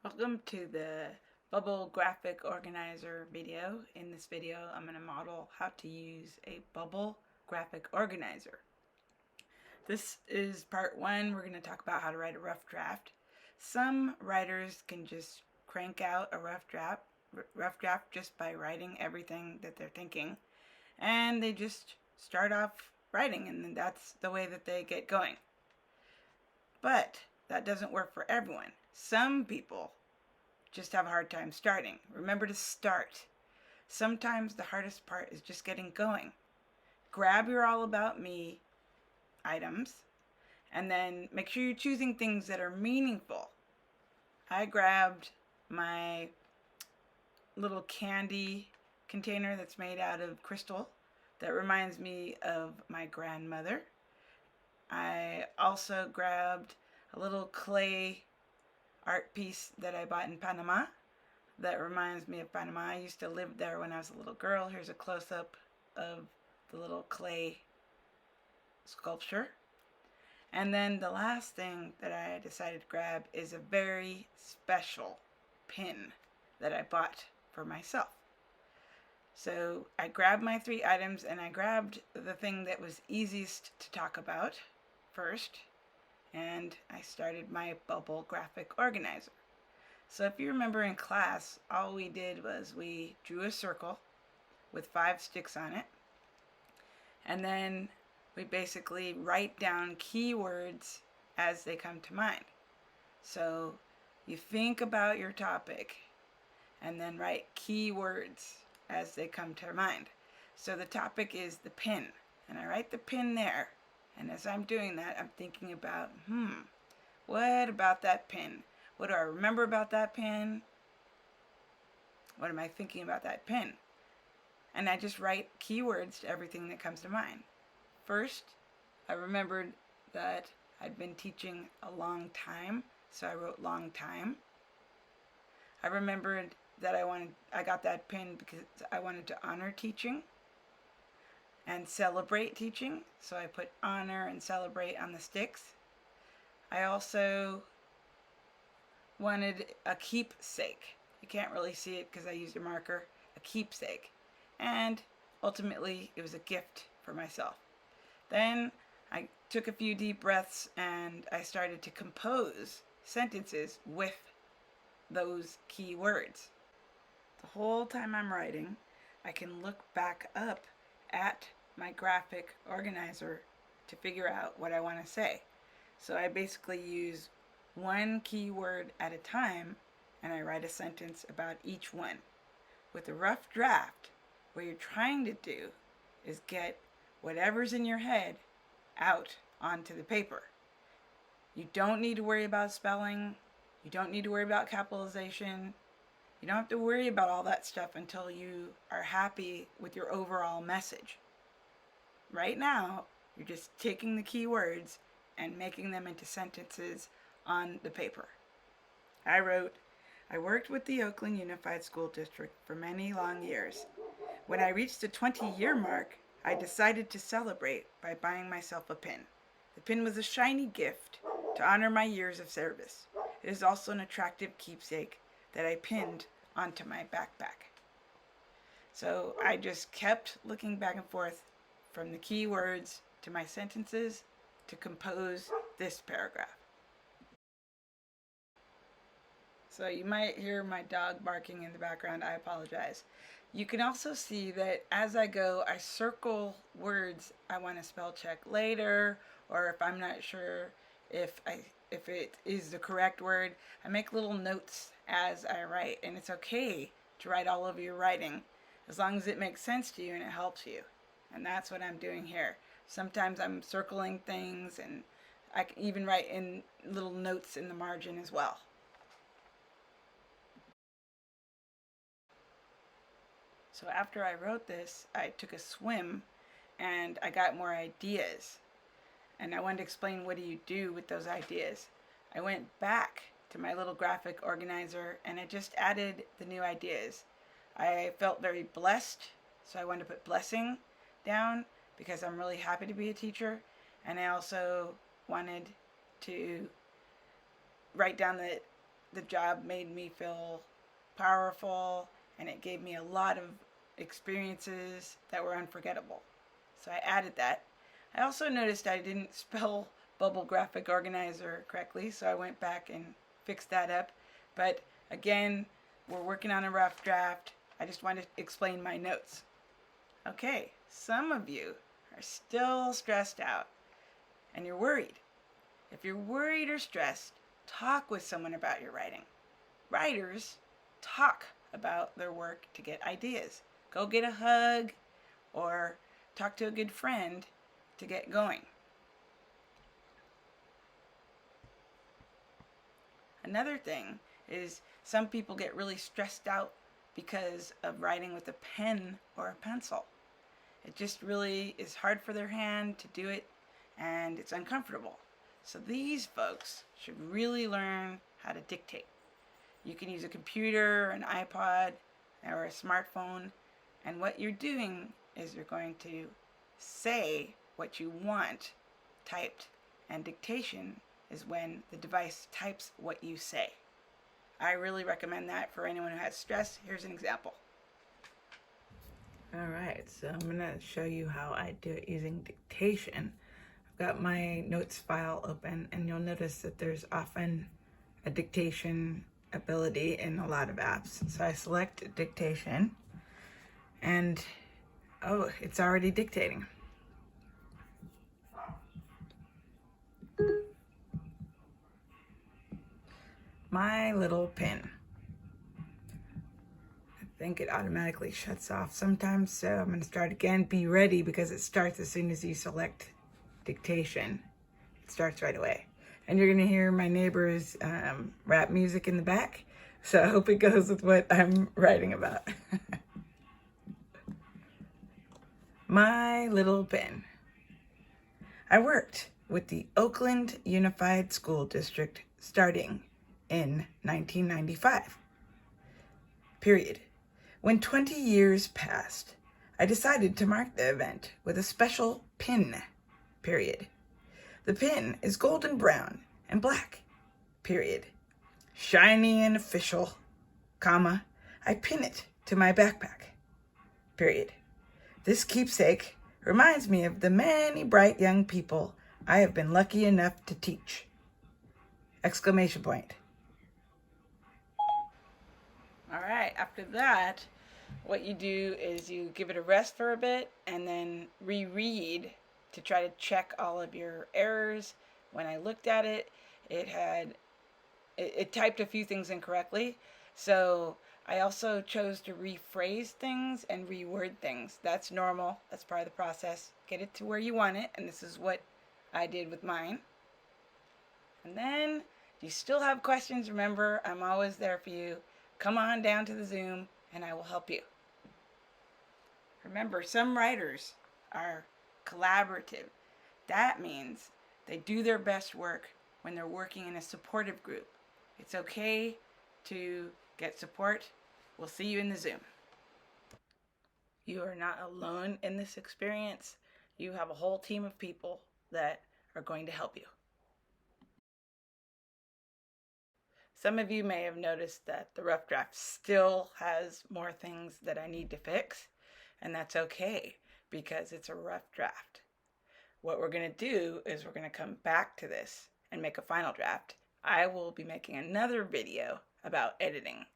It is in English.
Welcome to the Bubble Graphic Organizer video. In this video, I'm going to model how to use a Bubble Graphic Organizer. This is part one. We're going to talk about how to write a rough draft. Some writers can just crank out a rough draft just by writing everything that they're thinking, and they just start off writing, and then that's the way that they get going. But that doesn't work for everyone. Some people just have a hard time starting. Remember to start. Sometimes the hardest part is just getting going. Grab your All About Me items and then make sure you're choosing things that are meaningful. I grabbed my little candy container that's made out of crystal that reminds me of my grandmother. I also grabbed a little clay art piece that I bought in Panama that reminds me of Panama. I used to live there when I was a little girl. Here's a close-up of the little clay sculpture. And then the last thing that I decided to grab is a very special pin that I bought for myself. So I grabbed my three items and I grabbed the thing that was easiest to talk about first, and I started my Bubble Graphic Organizer. So if you remember in class, all we did was we drew a circle with 5 sticks on it, and then we basically write down keywords as they come to mind. So you think about your topic and then write keywords as they come to mind. So the topic is the pin, and I write the pin there. And as I'm doing that, I'm thinking about, what about that pin? What do I remember about that pin? What am I thinking about that pin? And I just write keywords to everything that comes to mind. First, I remembered that I'd been teaching a long time, so I wrote long time. I remembered that I got that pin because I wanted to honor teaching and celebrate teaching, so I put honor and celebrate on the sticks. I also wanted a keepsake. You can't really see it because I used a marker. A keepsake. And ultimately, it was a gift for myself. Then I took a few deep breaths and I started to compose sentences with those key words. The whole time I'm writing, I can look back up at my graphic organizer to figure out what I want to say. So I basically use one keyword at a time, and I write a sentence about each one. With a rough draft, what you're trying to do is get whatever's in your head out onto the paper. You don't need to worry about spelling. You don't need to worry about capitalization. You don't have to worry about all that stuff until you are happy with your overall message. Right now, you're just taking the keywords and making them into sentences on the paper. I worked with the Oakland Unified School District for many long years. When I reached the 20-year mark, I decided to celebrate by buying myself a pin. The pin was a shiny gift to honor my years of service. It is also an attractive keepsake that I pinned onto my backpack. So I just kept looking back and forth from the keywords to my sentences to compose this paragraph. So you might hear my dog barking in the background. I apologize. You can also see that as I go, I circle words I want to spell check later, or if I'm not sure if it is the correct word, I make little notes as I write. And it's okay to write all over your writing as long as it makes sense to you and it helps you. And that's what I'm doing here. Sometimes I'm circling things, and I can even write in little notes in the margin as well. So after I wrote this, I took a swim and I got more ideas. And I wanted to explain, what do you do with those ideas? I went back to my little graphic organizer and I just added the new ideas. I felt very blessed, so I wanted to put blessing down because I'm really happy to be a teacher. And I also wanted to write down the job made me feel powerful, and it gave me a lot of experiences that were unforgettable. So I added that. I also noticed I didn't spell Bubble Graphic Organizer correctly, so I went back and fixed that up. But again, we're working on a rough draft. I just wanted to explain my notes. Okay, some of you are still stressed out and you're worried. If you're worried or stressed, talk with someone about your writing. Writers talk about their work to get ideas. Go get a hug or talk to a good friend to get going. Another thing is some people get really stressed out because of writing with a pen or a pencil. It just really is hard for their hand to do it, and it's uncomfortable. So these folks should really learn how to dictate. You can use a computer, an iPod, or a smartphone, and what you're doing is you're going to say what you want typed, and dictation is when the device types what you say. I really recommend that for anyone who has stress. Here's an example. Alright, so I'm going to show you how I do it using dictation. I've got my notes file open, and you'll notice that there's often a dictation ability in a lot of apps. So I select dictation, and oh, it's already dictating. My little pen. I think it automatically shuts off sometimes, so I'm going to start again. Be ready, because it starts as soon as you select dictation. It starts right away. And you're going to hear my neighbor's rap music in the back, so I hope it goes with what I'm writing about. My little pen. I worked with the Oakland Unified School District starting in 1995. Period. When 20 years passed, I decided to mark the event with a special pin. Period. The pin is golden brown and black. Period. Shiny and official, comma, I pin it to my backpack. Period. This keepsake reminds me of the many bright young people I have been lucky enough to teach. Exclamation point. All right, after that, what you do is you give it a rest for a bit and then reread to try to check all of your errors. When I looked at it, it typed a few things incorrectly. So I also chose to rephrase things and reword things. That's normal. That's part of the process. Get it to where you want it, and this is what I did with mine. And then, if you still have questions, remember, I'm always there for you. Come on down to the Zoom, and I will help you. Remember, some writers are collaborative. That means they do their best work when they're working in a supportive group. It's okay to get support. We'll see you in the Zoom. You are not alone in this experience. You have a whole team of people that are going to help you. Some of you may have noticed that the rough draft still has more things that I need to fix, and that's okay because it's a rough draft. What we're going to do is we're going to come back to this and make a final draft. I will be making another video about editing